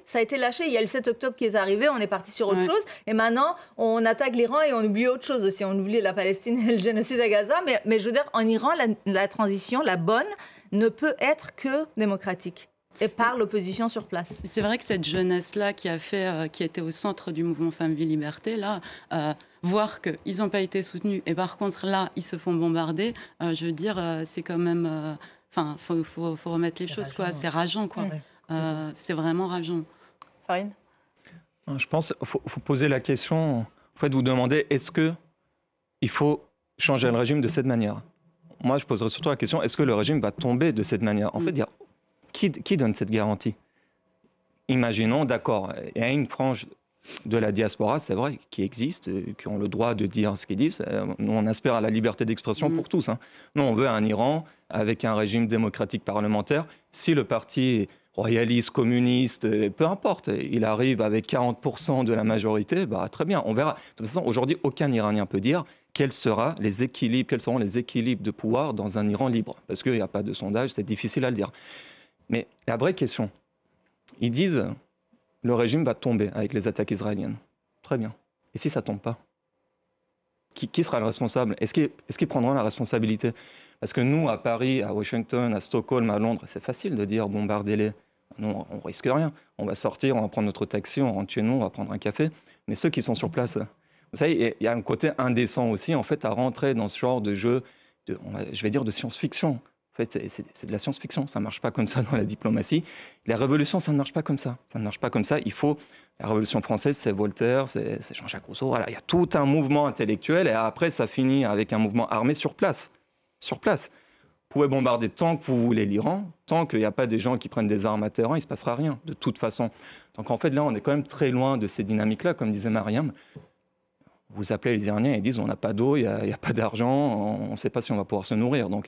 Il y a le 7 octobre qui est arrivé, on est parti sur autre chose, et maintenant, on attaque l'Iran et on oublie autre chose aussi. On oublie la Palestine et le génocide à Gaza, mais je veux dire, en Iran, la transition, la bonne, ne peut être que démocratique et par l'opposition sur place. C'est vrai que cette jeunesse-là qui était au centre du mouvement Femmes, Vie, Liberté, là, voir qu'ils n'ont pas été soutenus et par contre là, ils se font bombarder, je veux dire, c'est quand même... faut remettre les choses, quoi. C'est rageant, quoi. C'est vraiment rageant. Farine ? Je pense qu'il faut poser la question, en fait, vous demander, est-ce qu'il faut changer le régime de cette manière ? moi je poserais surtout la question, est-ce que le régime va tomber de cette manière? En fait, qui donne cette garantie? Imaginons, d'accord, il y a une frange de la diaspora, c'est vrai, qui existe, qui ont le droit de dire ce qu'ils disent. Nous, on aspire à la liberté d'expression pour tous. Hein. Nous, on veut un Iran avec un régime démocratique parlementaire. Si le parti royaliste, communiste, peu importe, il arrive avec 40% de la majorité, bah, très bien, on verra. De toute façon, aujourd'hui, aucun Iranien peut dire quels seront les équilibres de pouvoir dans un Iran libre. Parce qu'il n'y a pas de sondage, c'est difficile à le dire. Mais la vraie question, ils disent le régime va tomber avec les attaques israéliennes. Très bien. Et si ça ne tombe pas? Qui sera le responsable? Est-ce qu'ils prendront la responsabilité? Parce que nous, à Paris, à Washington, à Stockholm, à Londres, c'est facile de dire bombardez-les. Nous, on ne risque rien. On va sortir, on va prendre notre taxi, on rentre chez nous, on va prendre un café. Mais ceux qui sont sur place, vous savez, il y a un côté indécent aussi, en fait, à rentrer dans ce genre de jeu, je vais dire de science-fiction. En fait, c'est de la science-fiction, ça ne marche pas comme ça dans la diplomatie. La révolution, ça ne marche pas comme ça. Ça ne marche pas comme ça. La Révolution française, c'est Voltaire, c'est Jean-Jacques Rousseau. Voilà, il y a tout un mouvement intellectuel et après, ça finit avec un mouvement armé sur place. Sur place. Vous pouvez bombarder tant que vous voulez l'Iran, tant qu'il n'y a pas des gens qui prennent des armes à terrain, il ne se passera rien, de toute façon. Donc en fait, là, on est quand même très loin de ces dynamiques-là, comme disait Mariam. Vous appelez les Iraniens et ils disent on n'a pas d'eau, il n'y a pas d'argent, on ne sait pas si on va pouvoir se nourrir. Donc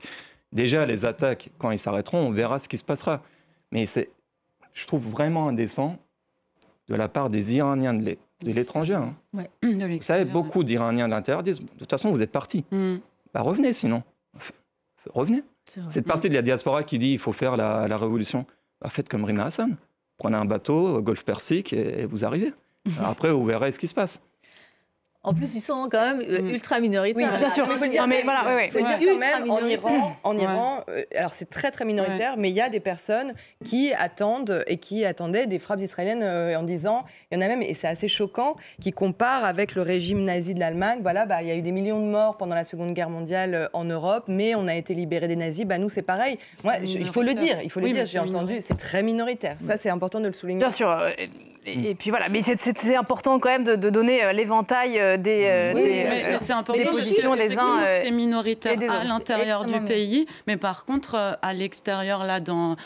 déjà, les attaques, quand ils s'arrêteront, on verra ce qui se passera. Mais je trouve vraiment indécent de la part des Iraniens de l'étranger. Hein. Ouais. Vous savez, beaucoup d'Iraniens de l'intérieur disent de toute façon, vous êtes partis. Bah, revenez sinon. Revenez. Cette partie de la diaspora qui dit il faut faire la révolution, bah, faites comme Rima Hassan. Prenez un bateau, Golfe Persique, et vous arrivez. Après, vous verrez ce qui se passe. En plus, ils sont quand même ultra minoritaires. Oui, bien sûr. Il faut le dire, mais voilà, faut dire quand même, en Iran, alors c'est très très minoritaire, mais il y a des personnes qui attendent et qui attendaient des frappes israéliennes en disant, il y en a même, et c'est assez choquant, qui comparent avec le régime nazi de l'Allemagne. Voilà, il y a eu des millions de morts pendant la Seconde Guerre mondiale en Europe, mais on a été libérés des nazis. Nous, c'est pareil. Moi, il faut le dire, j'ai entendu, c'est très minoritaire. Ça, c'est important de le souligner. Bien sûr. Et puis voilà, mais c'est important quand même de donner l'éventail mais c'est important positions des uns. C'est minoritaire à l'intérieur du pays, mais par contre, à l'extérieur, là, dans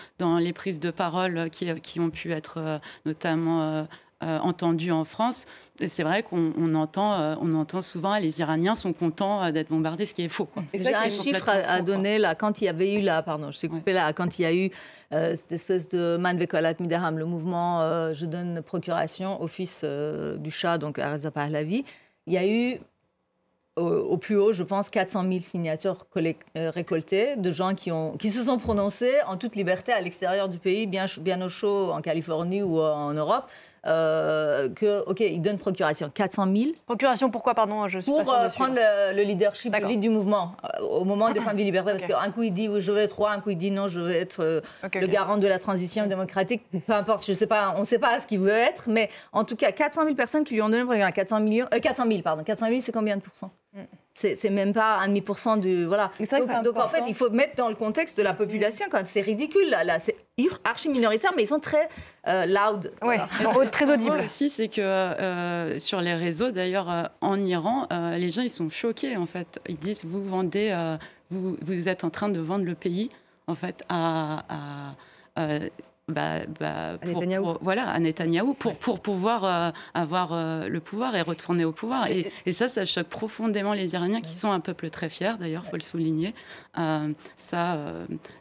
les prises de parole qui ont pu être notamment entendues en France, c'est vrai qu'on entend souvent les Iraniens sont contents d'être bombardés, ce qui est faux. J'ai un chiffre à donner là, quand il y avait eu quand il y a eu cette espèce de Man Vekolat Midaham, le mouvement je donne procuration au fils du Shah, donc à Reza Pahlavi, il y a eu au plus haut, je pense, 400 000 signatures récoltées de gens qui se sont prononcés en toute liberté à l'extérieur du pays, bien au chaud, en Californie ou en Europe, ils donnent procuration. 400 000. Procuration, pourquoi, pardon, je suis pas sûre dessus. Prendre le leadership, le lead du mouvement au moment des femmes de liberté. Parce qu'un coup, il dit je veux être roi, un coup, il dit non, je veux être le garant de la transition démocratique. Peu importe, je sais pas, on ne sait pas ce qu'il veut être, mais en tout cas, 400 000 personnes qui lui ont donné 400 000, c'est combien de pourcents? C'est même pas 1,5% du... Voilà. Donc en fait, il faut mettre dans le contexte de la population quand même. C'est ridicule, là. C'est archi minoritaire, mais ils sont très loud. Oui, très audibles. Aussi, c'est que sur les réseaux, d'ailleurs, en Iran, les gens, ils sont choqués, en fait. Ils disent, vous vendez... vous êtes en train de vendre le pays, en fait, à Netanyahou pour pouvoir avoir le pouvoir et retourner au pouvoir. Et ça choque profondément les Iraniens, qui sont un peuple très fier, d'ailleurs, il faut le souligner. Ça,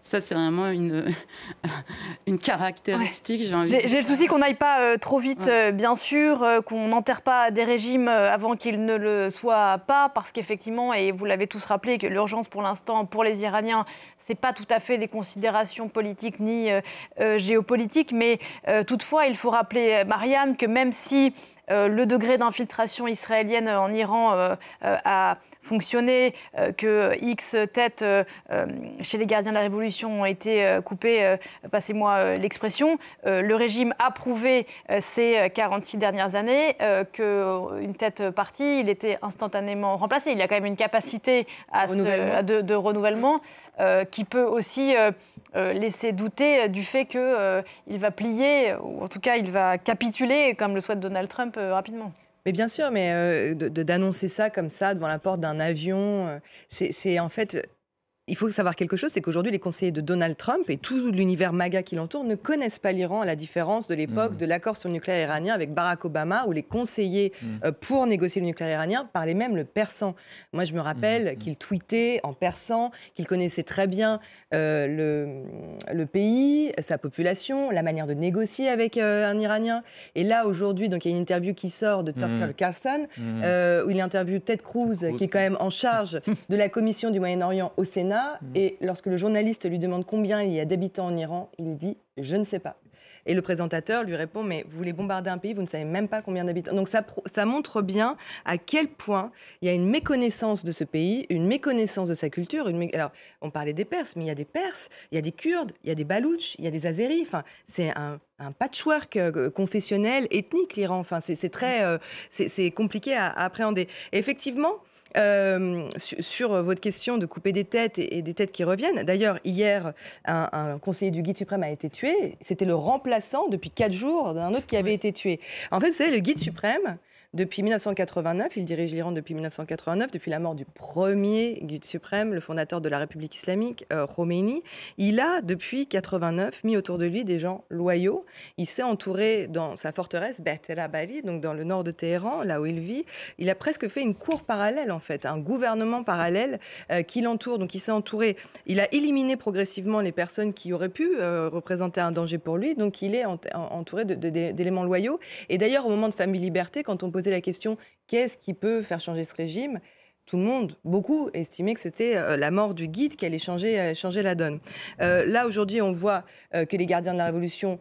c'est vraiment une caractéristique. J'ai le souci qu'on n'aille pas trop vite, bien sûr, qu'on n'enterre pas des régimes avant qu'ils ne le soient pas, parce qu'effectivement, et vous l'avez tous rappelé, que l'urgence pour l'instant, pour les Iraniens, c'est pas tout à fait des considérations politiques ni géopolitique, mais toutefois, il faut rappeler, Mariam, que même si le degré d'infiltration israélienne en Iran a fonctionné, que X têtes chez les gardiens de la Révolution ont été coupées, passez-moi l'expression, le régime a prouvé ces 46 dernières années qu'une tête partie, il était instantanément remplacé. Il y a quand même une capacité de renouvellement qui peut aussi laisser douter du fait qu'il va plier, ou en tout cas il va capituler, comme le souhaite Donald Trump, rapidement. Mais bien sûr, mais d'annoncer ça comme ça devant la porte d'un avion, c'est en fait... il faut savoir quelque chose, c'est qu'aujourd'hui, les conseillers de Donald Trump et tout l'univers MAGA qui l'entoure ne connaissent pas l'Iran, à la différence de l'époque de l'accord sur le nucléaire iranien avec Barack Obama, où les conseillers pour négocier le nucléaire iranien parlaient même le persan. Moi, je me rappelle qu'il tweetait en persan, qu'il connaissait très bien le pays, sa population, la manière de négocier avec un Iranien. Et là, aujourd'hui, donc il y a une interview qui sort de Tucker Carlson, où il interviewe Ted Cruz, qui est quand même en charge de la commission du Moyen-Orient au Sénat. Et lorsque le journaliste lui demande combien il y a d'habitants en Iran, il dit « je ne sais pas ». Et le présentateur lui répond « mais vous voulez bombarder un pays, vous ne savez même pas combien d'habitants ». Donc ça montre bien à quel point il y a une méconnaissance de ce pays, une méconnaissance de sa culture. Alors, on parlait des Perses, mais il y a des Perses, il y a des Kurdes, il y a des Baloutches, il y a des Azéris. Enfin, c'est un patchwork confessionnel, ethnique, l'Iran. Enfin, c'est compliqué à appréhender. Et effectivement, sur votre question de couper des têtes et des têtes qui reviennent. D'ailleurs, hier, un conseiller du Guide suprême a été tué. C'était le remplaçant depuis 4 jours d'un autre qui avait été tué. En fait, vous savez, le Guide suprême, depuis 1989, il dirige l'Iran depuis 1989, depuis la mort du premier guide suprême, le fondateur de la République islamique, Khomeini. Il a, depuis 1989, mis autour de lui des gens loyaux. Il s'est entouré dans sa forteresse, Behterabari, donc dans le nord de Téhéran, là où il vit. Il a presque fait une cour parallèle, en fait, un gouvernement parallèle qui l'entoure. Donc il s'est entouré, il a éliminé progressivement les personnes qui auraient pu représenter un danger pour lui. Donc il est entouré d'éléments loyaux. Et d'ailleurs, au moment de Famille Liberté, quand on posait la question qu'est-ce qui peut faire changer ce régime, tout le monde, beaucoup, estimaient que c'était la mort du guide qui allait changer la donne. Là, aujourd'hui, on voit que les gardiens de la Révolution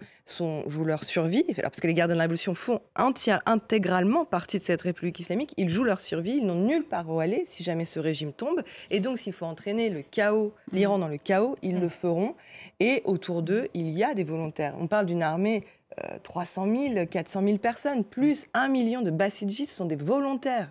jouent leur survie, parce que les gardiens de la Révolution font intégralement partie de cette République islamique. Ils jouent leur survie, ils n'ont nulle part où aller si jamais ce régime tombe. Et donc, s'il faut entraîner le chaos, l'Iran dans le chaos, ils le feront. Et autour d'eux, il y a des volontaires. On parle d'une armée 300 000, 400 000 personnes, plus 1 million de Bassidjis, ce sont des volontaires.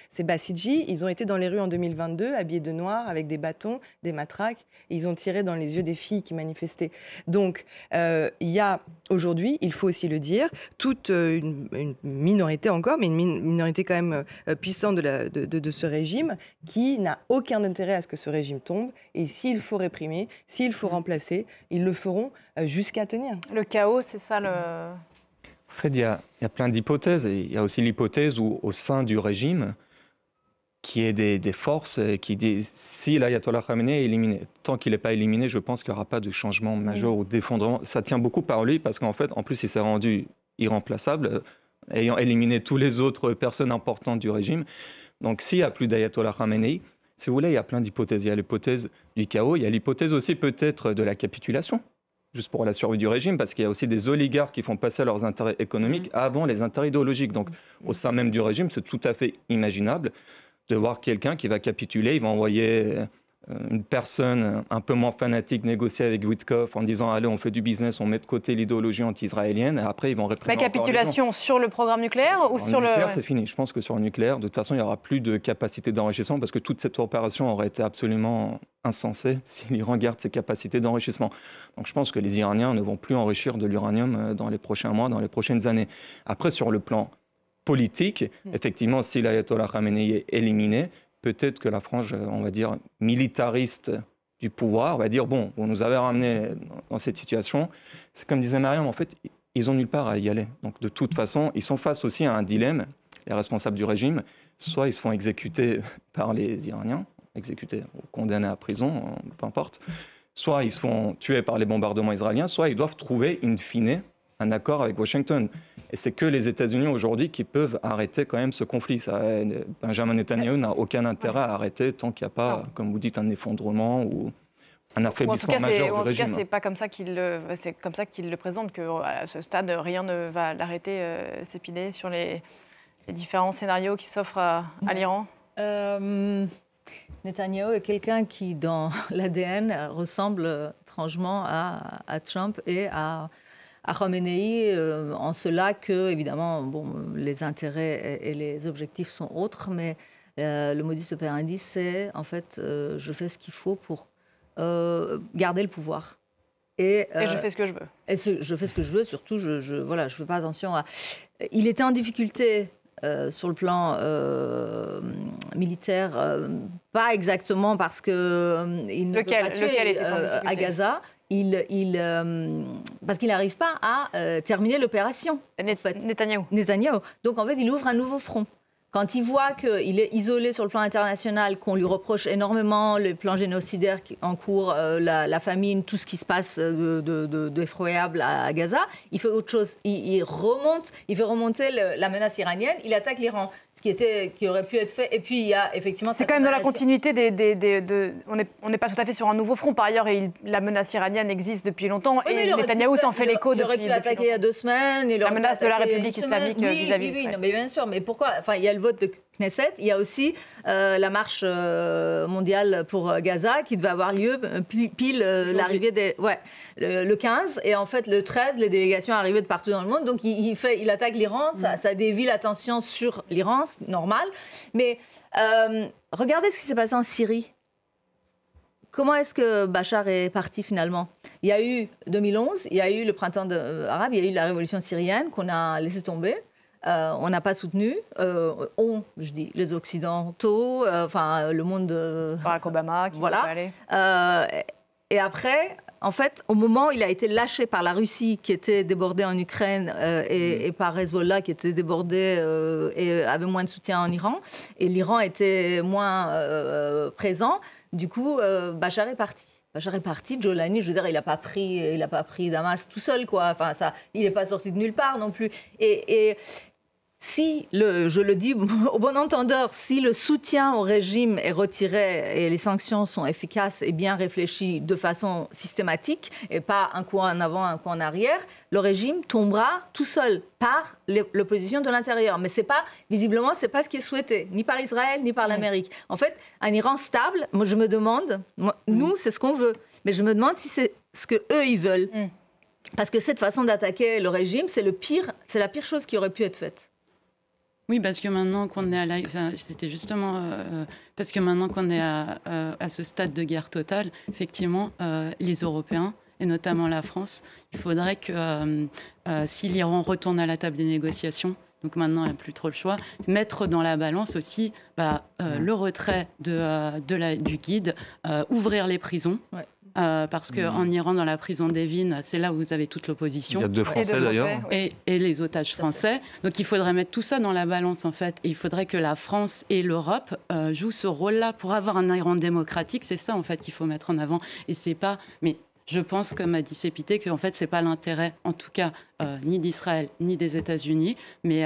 Ces Bassidjis, ils ont été dans les rues en 2022, habillés de noir, avec des bâtons, des matraques, et ils ont tiré dans les yeux des filles qui manifestaient. Donc, il y a aujourd'hui, il faut aussi le dire, toute une minorité encore, mais une minorité quand même puissante de ce régime, qui n'a aucun intérêt à ce que ce régime tombe. Et s'il faut réprimer, s'il faut remplacer, ils le feront jusqu'à tenir. Le chaos, c'est ça le... En fait, il y a plein d'hypothèses. Et il y a aussi l'hypothèse où, au sein du régime, qui est des forces qui disent si l'ayatollah Khamenei est éliminé. Tant qu'il n'est pas éliminé, je pense qu'il n'y aura pas de changement majeur ou d'effondrement. Ça tient beaucoup par lui parce qu'en fait, en plus, il s'est rendu irremplaçable, ayant éliminé tous les autres personnes importantes du régime. Donc, s'il n'y a plus d'ayatollah Khamenei, si vous voulez, il y a plein d'hypothèses. Il y a l'hypothèse du chaos, il y a l'hypothèse aussi peut-être de la capitulation, juste pour la survie du régime, parce qu'il y a aussi des oligarques qui font passer leurs intérêts économiques avant les intérêts idéologiques. Donc, au sein même du régime, c'est tout à fait imaginable de voir quelqu'un qui va capituler, il va envoyer une personne un peu moins fanatique négocier avec Witkoff en disant « Allez, on fait du business, on met de côté l'idéologie anti-israélienne » et après, ils vont réprimer. La capitulation sur le programme nucléaire ou sur le... nucléaire, c'est fini. Je pense que sur le nucléaire, de toute façon, il n'y aura plus de capacité d'enrichissement parce que toute cette opération aurait été absolument insensée si l'Iran garde ses capacités d'enrichissement. Donc je pense que les Iraniens ne vont plus enrichir de l'uranium dans les prochains mois, dans les prochaines années. Après, sur le plan politique, effectivement, si l'ayatollah Khamenei est éliminé, peut-être que la frange, on va dire, militariste du pouvoir va dire, bon, vous nous avez ramenés dans cette situation. C'est comme disait Mariam, en fait, ils n'ont nulle part à y aller. Donc de toute façon, ils sont face aussi à un dilemme, les responsables du régime, soit ils se font exécuter par les Iraniens, exécutés ou condamnés à prison, peu importe, soit ils se font tuer par les bombardements israéliens, soit ils doivent trouver, in fine, un accord avec Washington. Et c'est que les États-Unis aujourd'hui qui peuvent arrêter quand même ce conflit. Benjamin Netanyahu n'a aucun intérêt à arrêter tant qu'il n'y a pas, comme vous dites, un effondrement ou un affaiblissement majeur du régime. En tout cas, c'est pas comme ça qu'il le présente, qu'à ce stade, rien ne va l'arrêter, s'épiler sur les différents scénarios qui s'offrent à l'Iran. Netanyahu est quelqu'un qui, dans l'ADN, ressemble étrangement à Trump et à Khamenei, en cela que, évidemment, bon, les intérêts et les objectifs sont autres, mais le modus operandi, c'est, en fait, je fais ce qu'il faut pour garder le pouvoir. Et je fais ce que je veux. Et je fais ce que je veux, surtout, je fais pas attention à... Il était en difficulté sur le plan militaire, pas exactement parce qu'il ne peut pas tuer à Gaza. Parce qu'il n'arrive pas à terminer l'opération. Netanyahou. Donc en fait, il ouvre un nouveau front. Quand il voit qu'il est isolé sur le plan international, qu'on lui reproche énormément le plan génocidaire en cours, la famine, tout ce qui se passe d'effroyable à Gaza, il fait autre chose. Il fait remonter la menace iranienne, il attaque l'Iran, ce qui aurait pu être fait. Et puis il y a effectivement... C'est quand même dans la continuité on n'est pas tout à fait sur un nouveau front. Par ailleurs, la menace iranienne existe depuis longtemps et Netanyahou s'en fait l'écho depuis longtemps. Il aurait pu attaquer il y a 2 semaines. La menace de la République islamique vis-à-vis Oui, non, mais bien sûr. Mais pourquoi? Enfin, il y a le vote de Knesset, il y a aussi la marche mondiale pour Gaza qui devait avoir lieu pile l'arrivée le 15. Et en fait, le 13, les délégations arrivaient de partout dans le monde. Donc, il attaque l'Iran. Ça dévie l'attention sur l'Iran, c'est normal. Mais regardez ce qui s'est passé en Syrie. Comment est-ce que Bachar est parti finalement? Il y a eu 2011, il y a eu le printemps arabe, il y a eu la révolution syrienne qu'on a laissé tomber. On n'a pas soutenu. Je dis les Occidentaux, le monde de Barack Obama, qui voilà. Et après, en fait, au moment où il a été lâché par la Russie, qui était débordée en Ukraine, et par Hezbollah, qui était débordée et avait moins de soutien en Iran, et l'Iran était moins présent, du coup, Bachar est parti. Jolani, je veux dire, il n'a pas pris Damas tout seul, quoi. Enfin, il n'est pas sorti de nulle part non plus. Et si, je le dis au bon entendeur, si le soutien au régime est retiré et les sanctions sont efficaces et bien réfléchies de façon systématique et pas un coup en avant, un coup en arrière, le régime tombera tout seul par l'opposition de l'intérieur. Mais visiblement, c'est pas ce qui est souhaité, ni par Israël, ni par l'Amérique. En fait, un Iran stable, moi je me demande, nous c'est ce qu'on veut, mais je me demande si c'est ce que eux ils veulent. Parce que cette façon d'attaquer le régime, c'est la pire chose qui aurait pu être faite. Oui, parce que maintenant qu'on est c'était justement parce que maintenant qu'on est à ce stade de guerre totale, effectivement, les Européens, et notamment la France, il faudrait que si l'Iran retourne à la table des négociations, donc maintenant il n'y a plus trop le choix, mettre dans la balance aussi le retrait du guide, ouvrir les prisons. Ouais. Parce qu'en Iran, dans la prison d'Evin, c'est là où vous avez toute l'opposition. Il y a 2 Français d'ailleurs. Et les otages français. Donc il faudrait mettre tout ça dans la balance en fait. Et il faudrait que la France et l'Europe jouent ce rôle-là pour avoir un Iran démocratique. C'est ça en fait qu'il faut mettre en avant. Et c'est pas... Mais je pense, comme a dit Sépité, qu'en fait, ce n'est pas l'intérêt, en tout cas, ni d'Israël, ni des États-Unis. Mais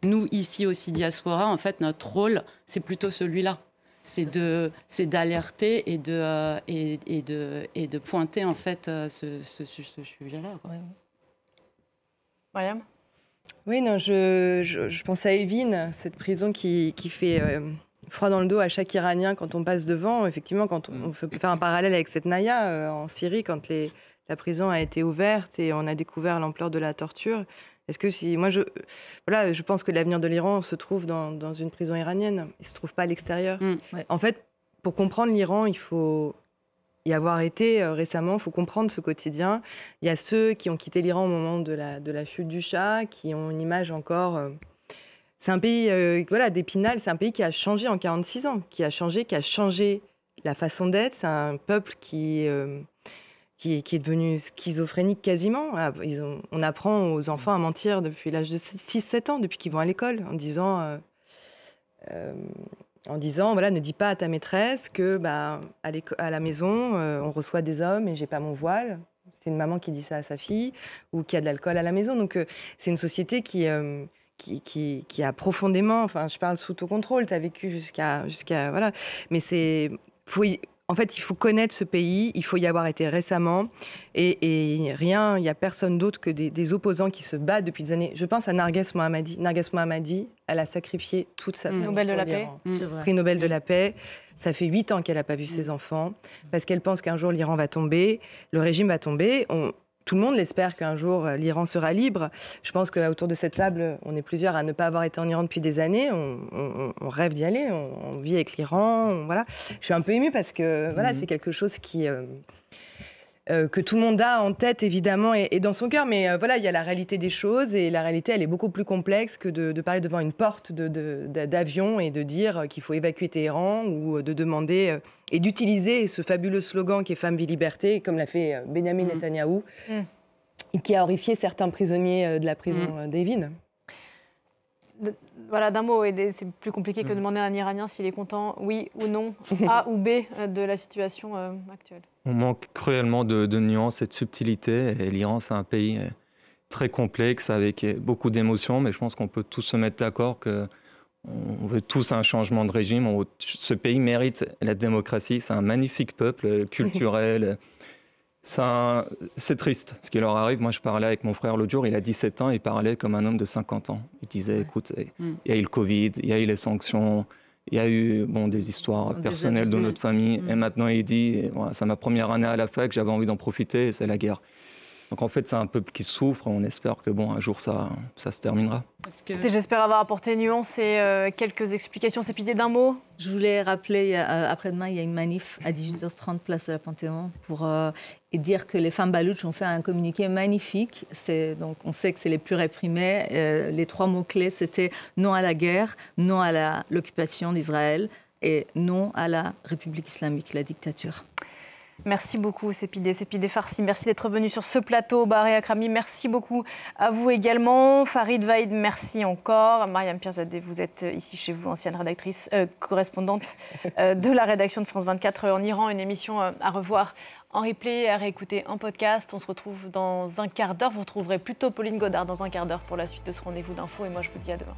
nous, ici aussi, diaspora, en fait, notre rôle, c'est plutôt celui-là. C'est d'alerter et de pointer, en fait, ce sujet-là. Mariam ? Oui, non, je pense à Evin, cette prison qui fait... froid dans le dos à chaque Iranien quand on passe devant. Effectivement, quand on peut faire un parallèle avec cette Naya en Syrie, quand la prison a été ouverte et on a découvert l'ampleur de la torture. Est-ce que je pense que l'avenir de l'Iran se trouve dans une prison iranienne. Il ne se trouve pas à l'extérieur. Ouais. En fait, pour comprendre l'Iran, il faut y avoir été récemment. Il faut comprendre ce quotidien. Il y a ceux qui ont quitté l'Iran au moment de la chute du Shah, qui ont une image encore... C'est un pays d'Épinal, c'est un pays qui a changé en 46 ans, qui a changé la façon d'être. C'est un peuple qui est devenu schizophrénique quasiment. On apprend aux enfants à mentir depuis l'âge de 6-7 ans, depuis qu'ils vont à l'école, en disant ne dis pas à ta maîtresse que à la maison, on reçoit des hommes et j'ai pas mon voile. C'est une maman qui dit ça à sa fille, ou qui a de l'alcool à la maison. Donc c'est une société qui a profondément, je parle sous ton contrôle, tu as vécu jusqu'à voilà, mais en fait, il faut connaître ce pays, il faut y avoir été récemment, et il n'y a personne d'autre que des opposants qui se battent depuis des années. Je pense à Narges Mohammadi. Narges Mohammadi, elle a sacrifié toute sa vie. Nobel de la paix. Prix Nobel de la paix. Ça fait 8 ans qu'elle n'a pas vu ses enfants, parce qu'elle pense qu'un jour l'Iran va tomber, le régime va tomber. Tout le monde l'espère qu'un jour l'Iran sera libre. Je pense qu'autour de cette table, on est plusieurs à ne pas avoir été en Iran depuis des années. On rêve d'y aller, on vit avec l'Iran. Voilà. Je suis un peu émue parce que c'est quelque chose qui que tout le monde a en tête, évidemment, et dans son cœur. Mais voilà, il y a la réalité des choses, et la réalité, elle est beaucoup plus complexe que de parler devant une porte d'avion et de dire qu'il faut évacuer Téhéran, ou de demander et d'utiliser ce fabuleux slogan qui est « Femme, vie, liberté », comme l'a fait Benyamin Netanyahou, qui a horrifié certains prisonniers de la prison d'Evin. Voilà, d'un mot, c'est plus compliqué que de demander à un Iranien s'il est content, oui ou non, A ou B, de la situation actuelle. On manque cruellement de nuances et de subtilité. Et l'Iran, c'est un pays très complexe, avec beaucoup d'émotions, mais je pense qu'on peut tous se mettre d'accord qu'on veut tous un changement de régime. Ce pays mérite la démocratie. C'est un magnifique peuple culturel. C'est triste ce qui leur arrive. Moi, je parlais avec mon frère l'autre jour, il a 17 ans, il parlait comme un homme de 50 ans. Il disait, écoute, il y a eu le Covid, il y a eu les sanctions, il y a eu des histoires personnelles de notre famille. Et maintenant, il dit, voilà, c'est ma première année à la fac, j'avais envie d'en profiter, et c'est la guerre. Donc en fait, c'est un peuple qui souffre. On espère que un jour, ça se terminera. J'espère avoir apporté nuance et quelques explications. C'est pidé d'un mot. Je voulais rappeler, après-demain, il y a une manif à 18h30, place de la Panthéon, pour dire que les femmes baloutches ont fait un communiqué magnifique. Donc on sait que c'est les plus réprimés. Les 3 mots-clés, c'était non à la guerre, non à l'occupation d'Israël et non à la République islamique, la dictature. Merci beaucoup, Sepideh Farsi. Merci d'être venu sur ce plateau. Barré Akrami, merci beaucoup à vous également. Farid Vaïd, merci encore. Mariam Pirzadeh, vous êtes ici chez vous, ancienne correspondante de la rédaction de France 24 en Iran. Une émission à revoir en replay, à réécouter en podcast. On se retrouve dans un quart d'heure. Vous retrouverez plutôt Pauline Godard dans un quart d'heure pour la suite de ce rendez-vous d'infos. Et moi, je vous dis à demain.